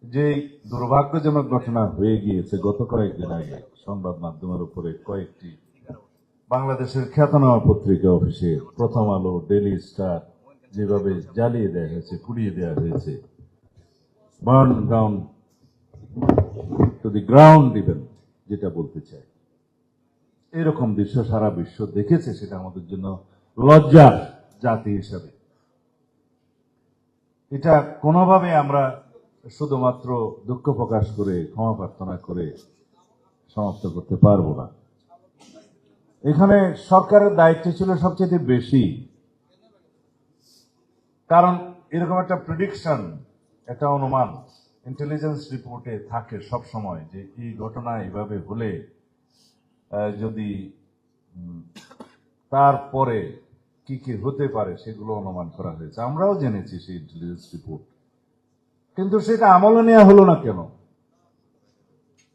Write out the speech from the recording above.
যে দুর্ভাগ্যজনক ঘটনা হয়ে গিয়েছে গত কয়েকদিন আগে সংবাদ মাধ্যমের উপরে কয়েকটি বাংলাদেশের খ্যাতনামা পত্রিকা অফিসে প্রথম আলো, ডেইলি স্টার যেভাবে জ্বালিয়ে দেওয়া হয়েছে, পুড়িয়ে দেওয়া হয়েছে, burn down to the ground even, যেটা বলতে চাই, এরকম দৃশ্য সারা বিশ্ব দেখেছে। সেটা আমাদের জন্য লজ্জার জাতি হিসাবে। এটা কোনোভাবে আমরা শুধুমাত্র দুঃখ প্রকাশ করে ক্ষমা প্রার্থনা করে সমাপ্ত করতে পারবো না। এখানে সরকারের দায়িত্ব ছিল সবচেয়ে বেশি, কারণ এরকম একটা প্রেডিকশন, একটা অনুমান ইন্টেলিজেন্স রিপোর্টে থাকে সব সময় যে এই ঘটনা এইভাবে হলে যদি তারপরে কি কি হতে পারে সেগুলো অনুমান করা হয়েছে। আমরাও জেনেছি সেই ইন্টেলিজেন্স রিপোর্ট, কিন্তু সেটা আমলে নেওয়া হলো না কেন?